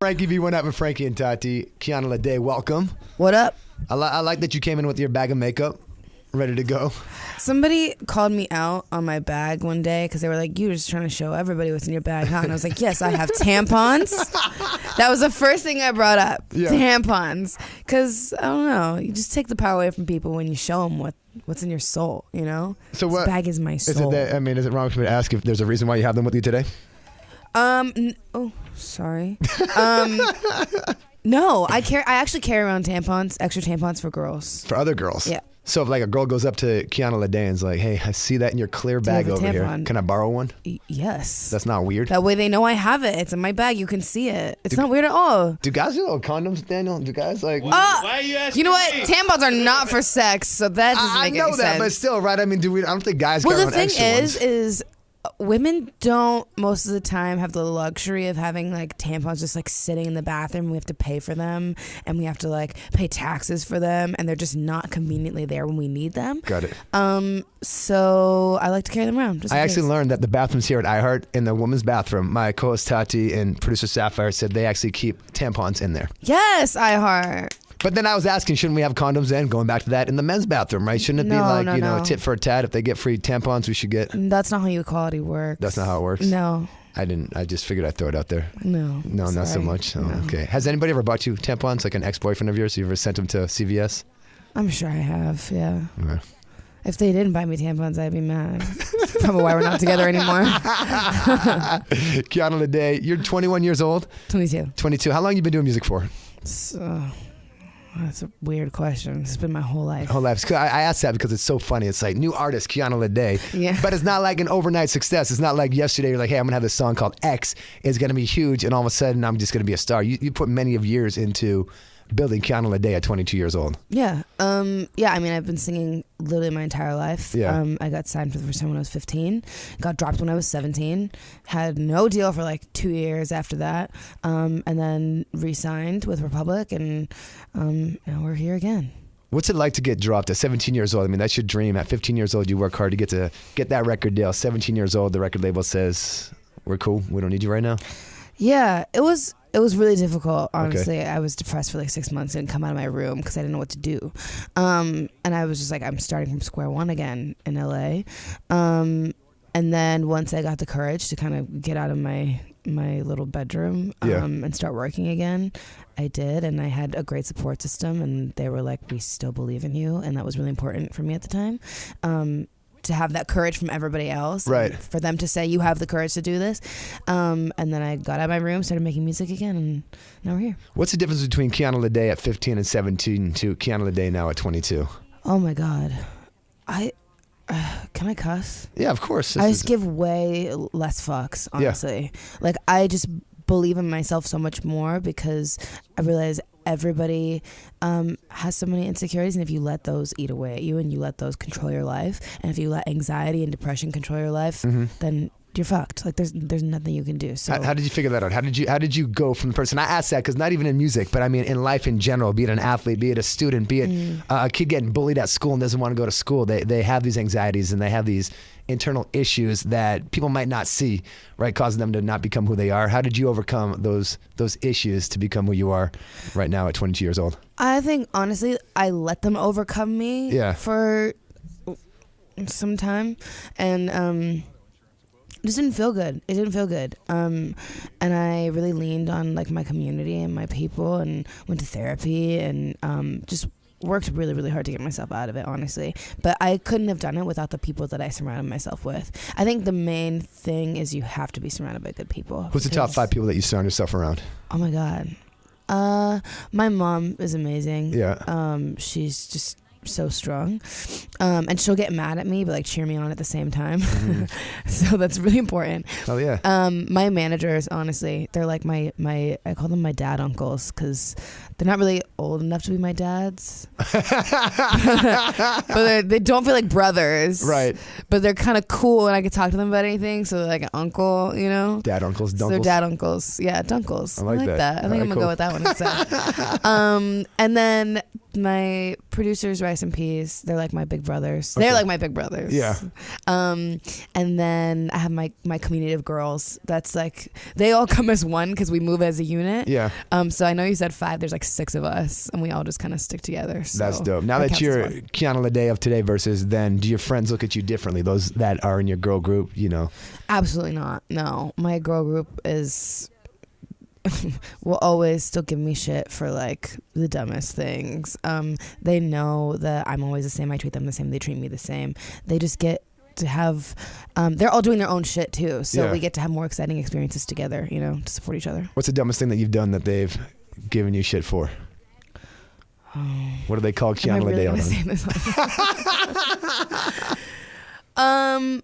Frankie V, what happened, Frankie and Tati? Kiana Ledé, welcome. What up? I like that you came in with your bag of makeup, ready to go. Somebody called me out on my bag one day because they were like, "You were just trying to show everybody what's in your bag, huh?" And I was like, "Yes, I have tampons." That was the first thing I brought up. Yeah. Tampons. Because, I don't know, you just take the power away from people when you show them what's in your soul, you know? So this bag is my soul. Is it wrong for me to ask if there's a reason why you have them with you today? Oh, sorry. No, I actually carry around tampons, extra tampons for girls. For other girls? Yeah. So if like a girl goes up to Kiana Ledé and is like, "Hey, I see that in your clear bag over here. Can I borrow one?" Yes. That's not weird? That way they know I have it. It's in my bag. You can see it. It's not weird at all. Do guys do condoms, Daniel? Do guys like... Why are you asking You know what? me? Tampons are not for sex, so that doesn't make any sense. I know that, but still, right? I mean, I don't think guys Well, carry the around thing extra is women don't most of the time have the luxury of having like tampons just like sitting in the bathroom. We have to pay for them and we have to like pay taxes for them, and they're just not conveniently there when we need them. Got it. So I like to carry them around. I actually learned that the bathrooms here at iHeart, in the women's bathroom, my co-host Tati and producer Sapphire said they actually keep tampons in there. Yes, iHeart. But then I was asking, shouldn't we have condoms then? Going back to that, in the men's bathroom, right? Shouldn't it be like, a tit for a tat? If they get free tampons, we should get... That's not how equality works. That's not how it works? No. I just figured I'd throw it out there. No, not so much. Oh, no. Okay. Has anybody ever bought you tampons, like an ex-boyfriend of yours? You ever sent them to CVS? I'm sure I have, yeah. Okay. If they didn't buy me tampons, I'd be mad. That's probably why we're not together anymore. Kiana Ledé, you're 21 years old? 22. 22. How long have you been doing music for? That's a weird question. It's been my whole life. Whole life. I asked that because it's so funny. It's like new artist, Kiana Ledé. Yeah. But it's not like an overnight success. It's not like yesterday you're like, "Hey, I'm going to have this song called X. It's going to be huge. And all of a sudden I'm just going to be a star." You put many of years into building Kiana Ledé at 22 years old. Yeah. I mean, I've been singing literally my entire life. Yeah. I got signed for the first time when I was 15. Got dropped when I was 17. Had no deal for like 2 years after that. And then re-signed with Republic, and now we're here again. What's it like to get dropped at 17 years old? I mean, that's your dream. At 15 years old, you work hard to get that record deal. 17 years old, the record label says, "We're cool. We don't need you right now." Yeah, it was really difficult, honestly. Okay. I was depressed for like 6 months and come out of my room because I didn't know what to do. And I was just like, I'm starting from square one again in LA. And then once I got the courage to kind of get out of my little bedroom and start working again, I did. And I had a great support system, and they were like, "We still believe in you." And that was really important for me at the time. To have that courage from everybody else, right? For them to say, "You have the courage to do this," and then I got out of my room, started making music again, and now we're here. What's the difference between Kiana Ledé at 15 and 17 to Kiana Ledé now at 22? Oh my God, can I cuss? Yeah, of course. I just give way less fucks, honestly. Yeah. Like, I just believe in myself so much more because I realize everybody has so many insecurities, and if you let those eat away at you and you let those control your life, and if you let anxiety and depression control your life, then you're fucked. Like, there's nothing you can do. So how did you figure that out? How did you go from the person? I asked that because not even in music, but I mean in life in general, be it an athlete, be it a student, be it a kid getting bullied at school and doesn't want to go to school, they have these anxieties and they have these internal issues that people might not see, right, causing them to not become who they are. How did you overcome those issues to become who you are right now at 22 years old? I think, honestly, I let them overcome me for some time, and it just didn't feel good. It didn't feel good. And I really leaned on like my community and my people, and went to therapy, and just worked really, really hard to get myself out of it, honestly. But I couldn't have done it without the people that I surrounded myself with. I think the main thing is you have to be surrounded by good people. Who's the top 5 people that you surround yourself around? Oh my God. My mom is amazing. Yeah. She's just so strong, and she'll get mad at me but like cheer me on at the same time. So that's really important. Oh yeah. My managers, honestly, they're like my I call them my dad uncles, because they're not really old enough to be my dads, but they don't feel like brothers, right? But they're kind of cool and I can talk to them about anything, so they're like an uncle, you know. Dad uncles, dunkles. So they're dad uncles, yeah, dunkles. I like that. I think I'm gonna go with that one instead. And then my producers, rest in peace. They're like my big brothers. Okay. They're like my big brothers. Yeah. And then I have my community of girls. That's like, they all come as one because we move as a unit. Yeah. So I know you said 5. There's like 6 of us, and we all just kind of stick together. So that's dope. Now that you're Kiana Ledé of today versus then, do your friends look at you differently? Those that are in your girl group, you know? Absolutely not. No, my girl group is will always still give me shit for like the dumbest things. They know that I'm always the same. I treat them the same. They treat me the same. They just get to have they're all doing their own shit too, so we get to have more exciting experiences together, you know, to support each other. What's the dumbest thing that you've done that they've given you shit for? What do they call Kiana Ledé on?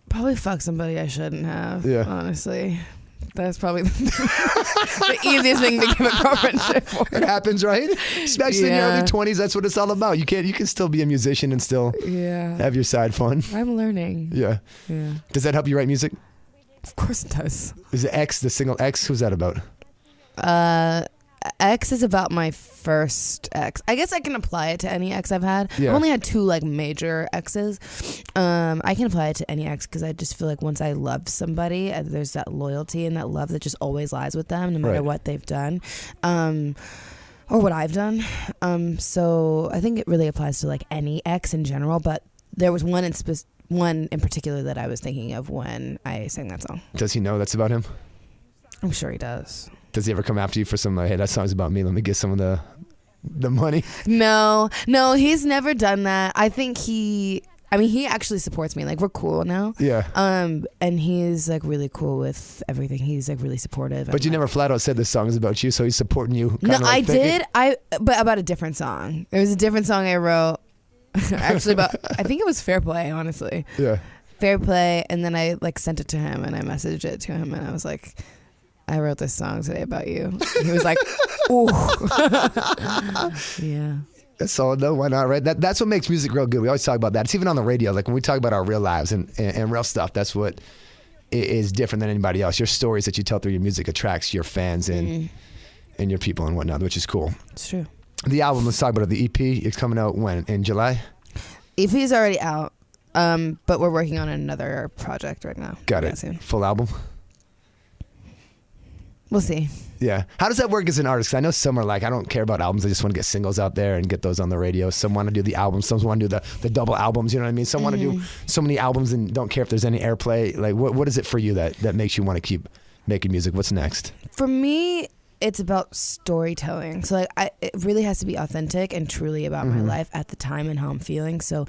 Probably fuck somebody I shouldn't have. Yeah, honestly, that's probably the easiest thing to give a girlfriend shit for. It happens, right? Especially in your early 20s. That's what it's all about. You can still be a musician and still have your side fun. I'm learning. Yeah. Does that help you write music? Of course it does. Is it X, the single X? Who's that about? X is about my first ex. I guess I can apply it to any ex I've had. Yeah. I've only had 2 like major exes. I can apply it to any ex because I just feel like once I love somebody, there's that loyalty and that love that just always lies with them, no matter what they've done, or what I've done. So I think it really applies to like any ex in general. But there was one in particular that I was thinking of when I sang that song. Does he know that's about him? I'm sure he does. Does he ever come after you for some like, hey, that song's about me, let me get some of the money? No, he's never done that. I think he actually supports me. Like, we're cool now. Yeah. And he's like really cool with everything. He's like really supportive. But you never flat out said this song is about you, so he's supporting you. No, I did. But about a different song. There was a different song I wrote actually about, I think it was Fair Play, honestly. Yeah. Fair Play. And then I like sent it to him and I messaged it to him and I was like, I wrote this song today about you. He was like, ooh. Yeah. That's solid though. Why not, right? That's what makes music real good. We always talk about that. It's even on the radio. Like when we talk about our real lives and real stuff, that's what is different than anybody else. Your stories that you tell through your music attracts your fans and your people and whatnot, which is cool. It's true. The album, let's talk about it. The EP, it's coming out when? In July? EP is already out, but we're working on another project right now. Got it. Soon. Full album? We'll see. Yeah. How does that work as an artist? 'Cause I know some are like, I don't care about albums. I just want to get singles out there and get those on the radio. Some want to do the albums. Some want to do the double albums. You know what I mean? Some want to do so many albums and don't care if there's any airplay. Like, what is it for you that makes you want to keep making music? What's next? For me, it's about storytelling. So like, it really has to be authentic and truly about my life at the time and how I'm feeling. So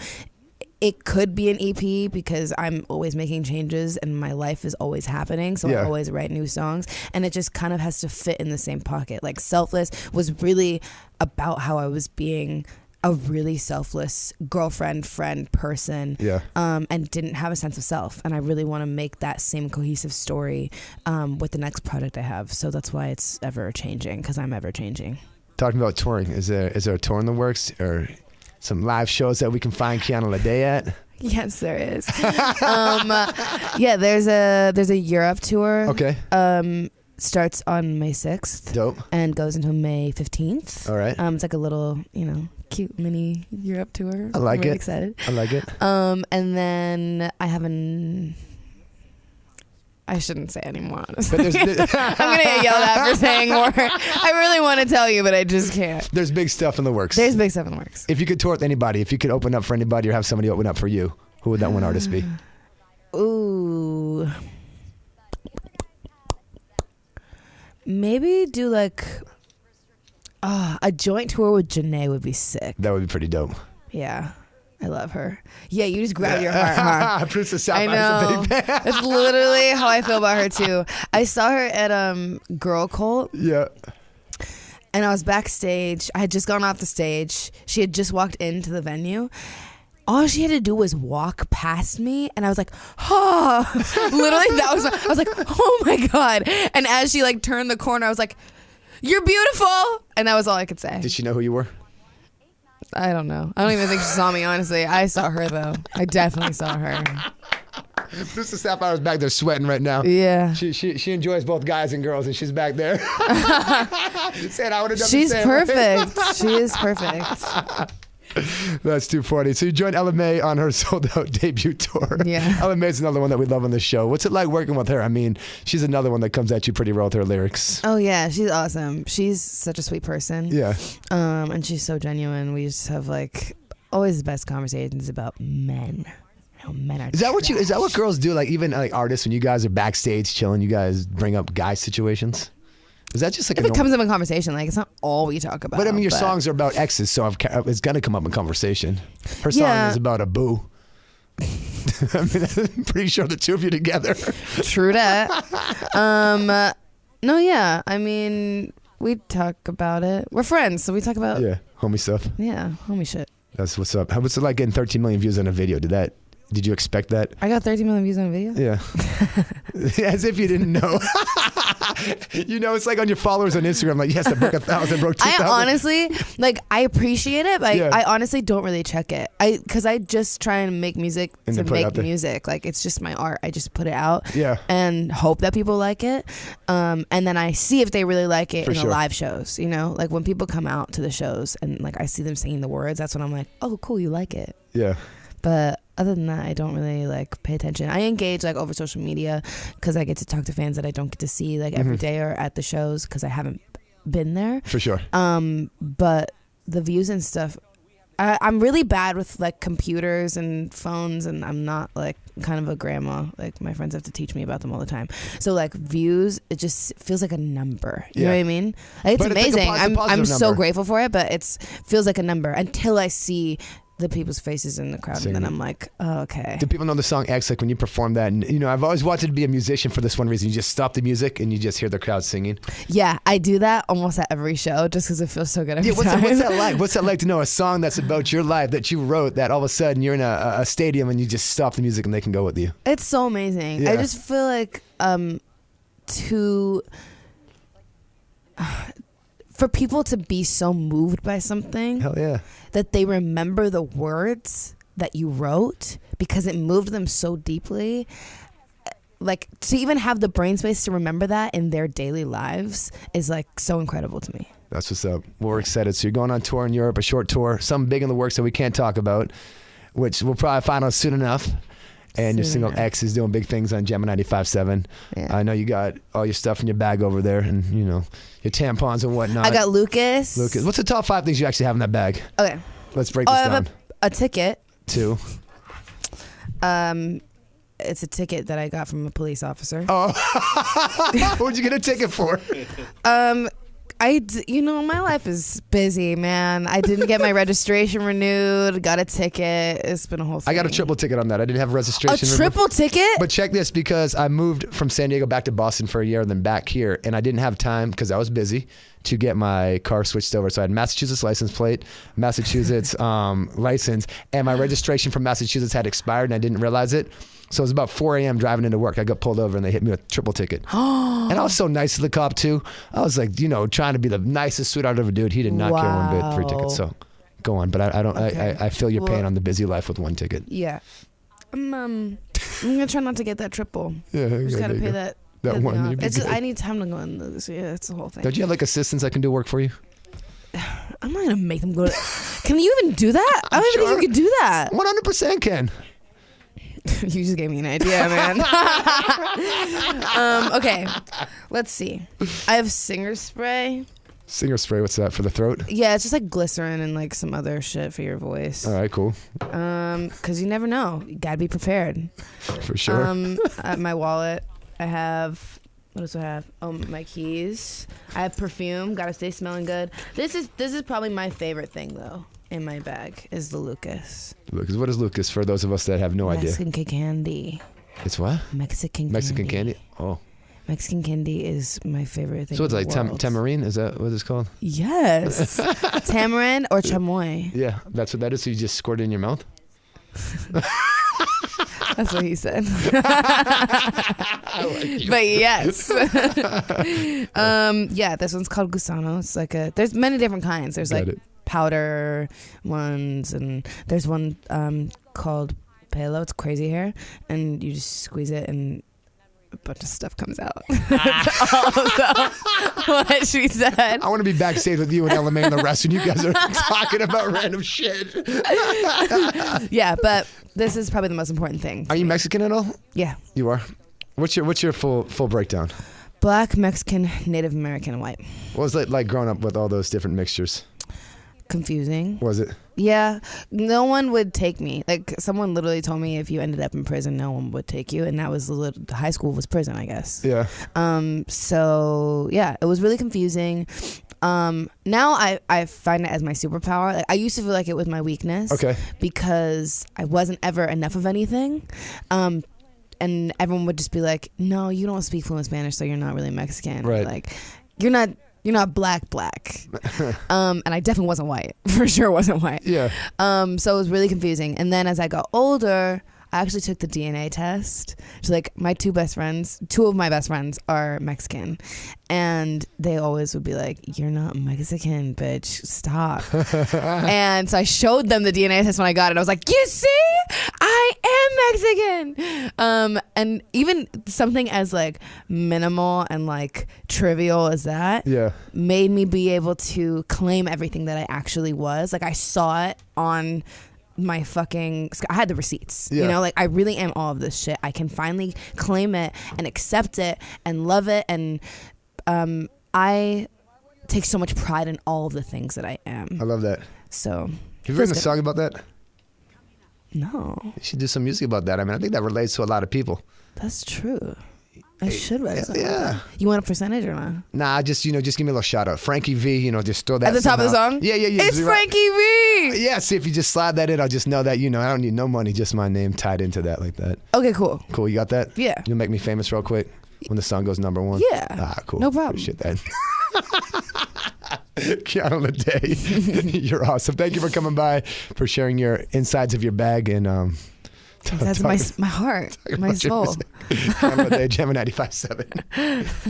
it could be an EP because I'm always making changes and my life is always happening. So I always write new songs and it just kind of has to fit in the same pocket. Like Selfless was really about how I was being a really selfless girlfriend, friend, person, and didn't have a sense of self. And I really want to make that same cohesive story with the next project I have. So that's why it's ever changing, because I'm ever changing. Talking about touring, is there a tour in the works or some live shows that we can find Kiana Ledé at? Yes, there is. Yeah, there's a Europe tour. Okay. Starts on May 6th. Dope. And goes until May 15th. All right. It's like a little, cute mini Europe tour. I like it. I'm really excited. I like it. And then I have I shouldn't say anymore, honestly. I'm going to get yelled at for saying more. I really want to tell you, but I just can't. There's big stuff in the works. There's big stuff in the works. If you could tour with anybody, if you could open up for anybody or have somebody open up for you, who would that one artist be? Ooh. Maybe do like a joint tour with Janae would be sick. That would be pretty dope. Yeah. I love her. Yeah, you just grab your heart, huh? Princess South. I know. That's literally how I feel about her too. I saw her at Girl Cult. Yeah. And I was backstage. I had just gone off the stage. She had just walked into the venue. All she had to do was walk past me, and I was like, oh. Literally, I was like, oh my God. And as she like turned the corner, I was like, you're beautiful. And that was all I could say. Did she know who you were? I don't know. I don't even think she saw me, honestly. I saw her, though. I definitely saw her. Producer Sapphire's back there sweating right now. Yeah. She enjoys both guys and girls, and she's back there saying I would have done She's the same. perfect. She is perfect. That's too funny. So you joined Ella Mai on her sold-out debut tour. Yeah. Ella Mai's another one that we love on the show. What's it like working with her? I mean, she's another one that comes at you pretty raw with her lyrics. Oh yeah, she's awesome. She's such a sweet person. Yeah. And she's so genuine. We just have like always the best conversations about men. How men are. Is that what girls do? Like even like artists, when you guys are backstage chilling, you guys bring up guy situations? Is that just like if it comes up in conversation, like it's not all we talk about. But I mean, your songs are about exes, so it's gonna come up in conversation. Her song is about a boo. I mean, I'm pretty sure the two of you together. True that. No, yeah. I mean, we talk about it. We're friends, so we talk about homie stuff. Yeah, homie shit. That's what's up. What's it like getting 13 million views on a video? Did you expect that? I got 30 million views on a video? Yeah. As if you didn't know. It's like on your followers on Instagram, like, yes, I broke 1,000, broke 2,000. I honestly, I appreciate it, but I honestly don't really check it. Because I just try and make music to make music. Like, it's just my art. I just put it out and hope that people like it. And then I see if they really like it in the live shows, Like, when people come out to the shows and, I see them singing the words, that's when I'm like, oh, cool, you like it. Yeah. But other than that, I don't really pay attention. I engage over social media because I get to talk to fans that I don't get to see every day or at the shows because I haven't been there. For sure. But the views and stuff, I'm really bad with computers and phones, and I'm not kind of a grandma. My friends have to teach me about them all the time. So views, it just feels like a number. You know what I mean? It's amazing. I'm so grateful for it, but it feels like a number until I see the people's faces in the crowd, and then I'm like, oh, okay. Do people know the song X? When you perform that, and I've always wanted to be a musician for this one reason. You just stop the music and you just hear the crowd singing. Yeah, I do that almost at every show just because it feels so good every time. What's that like? What's that like to know a song that's about your life that you wrote, that all of a sudden you're in a stadium and you just stop the music and they can go with you? It's so amazing. I just feel like for people to be so moved by something, hell yeah, that they remember the words that you wrote because it moved them so deeply. To even have the brain space to remember that in their daily lives is so incredible to me. That's what's up. Well, we're excited. So you're going on tour in Europe, a short tour, something big in the works that we can't talk about, which we'll probably find out soon enough. And your single X is doing big things on Gemma 95.7. Yeah. I know you got all your stuff in your bag over there, and your tampons and whatnot. I got Lucas. What's the top 5 things you actually have in that bag? Okay. Let's break this down. I have a ticket. 2. It's a ticket that I got from a police officer. Oh. What'd you get a ticket for? My life is busy, man. I didn't get my registration renewed, got a ticket. It's been a whole thing. I got a triple ticket on that. I didn't have registration. A triple ticket? But check this, because I moved from San Diego back to Boston for a year and then back here, and I didn't have time because I was busy to get my car switched over. So I had Massachusetts license plate, Massachusetts license, and my registration from Massachusetts had expired and I didn't realize it. So it was about 4 a.m. driving into work. I got pulled over and they hit me with a triple ticket. And I was so nice to the cop too. I was trying to be the nicest, sweetheart of a dude. He did not care one bit for a ticket. So go on. But I don't. Okay. I feel your pain on the busy life with one ticket. Yeah. I'm gonna try not to get that triple. Yeah. I just gotta pay that. That one. I need time to go in this. Yeah, it's the whole thing. Don't you have assistants that can do work for you? I'm not gonna make them go to. Can you even do that? I don't even think you can do that. 100% can. You just gave me an idea, man. Okay, let's see. I have singer spray. Singer spray, what's that, for the throat? Yeah, it's just glycerin and some other shit for your voice. All right, cool. Because you never know. You gotta be prepared. For sure. My wallet, I have. What else do I have? Oh, my keys. I have perfume. Gotta stay smelling good. This is probably my favorite thing though. In my bag is the Lucas. Lucas, what is Lucas for those of us that have no idea? Mexican candy. It's what? Mexican candy. Oh. Mexican candy is my favorite thing. So it's tamarind? Is that what it's called? Yes. Tamarind or chamoy. Yeah, that's what that is. So you just squirt it in your mouth? That's what he said. But yes. Yeah, this one's called Gusano. It's there's many different kinds. There's powder ones, and there's one called pelo. It's crazy hair, and you just squeeze it and a bunch of stuff comes out. That's also what she said. I want to be backstage with you and LMA in the rest when you guys are talking about random shit. Yeah, but this is probably the most important thing. Are you Mexican at all? Yeah. You are? What's your full breakdown? Black, Mexican, Native American, and white. What was it like growing up with all those different mixtures? Confusing. Was it? Yeah. No one would take me. Like, someone literally told me if you ended up in prison, no one would take you. And that was high school was prison, I guess. Yeah. So, yeah, it was really confusing. Now I find it as my superpower. Like, I used to feel like it was my weakness. Okay. Because I wasn't ever enough of anything. And everyone would just be like, no, you don't speak fluent Spanish, so you're not really Mexican. Right. Like, you're not black. And I definitely wasn't white. For sure wasn't white. Yeah. So it was really confusing. And then as I got older, I actually took the DNA test. So like my two of my best friends are Mexican. And they always would be like, you're not Mexican, bitch. Stop. And so I showed them the DNA test when I got it. I was like, you see? I am Mexican. And even something as like minimal and like trivial as that made me be able to claim everything that I actually was. Like I saw it on my I had the receipts, you know, like I really am all of this shit. I can finally claim it and accept it and love it. And I take so much pride in all of the things that I am. I love that. So have you written a song about that? No. You should do some music about that. I mean, I think that relates to a lot of people. That's true. I should write something. Yeah. You want a percentage or not? Nah, just give me a little shout out. Frankie V, just throw that at the top of the song? Yeah. It's Frankie V. Yeah, see if you just slide that in, I'll just know that, I don't need no money, just my name tied into that like that. Okay, cool. Cool, you got that? Yeah. You'll make me famous real quick when the song goes #1? Yeah. Cool. No problem. Appreciate that. Kiana Ledé, you're awesome. Thank you for coming by, for sharing your insides of your bag and that's my heart, my soul. Kiana Ledé, Gemini 95.7.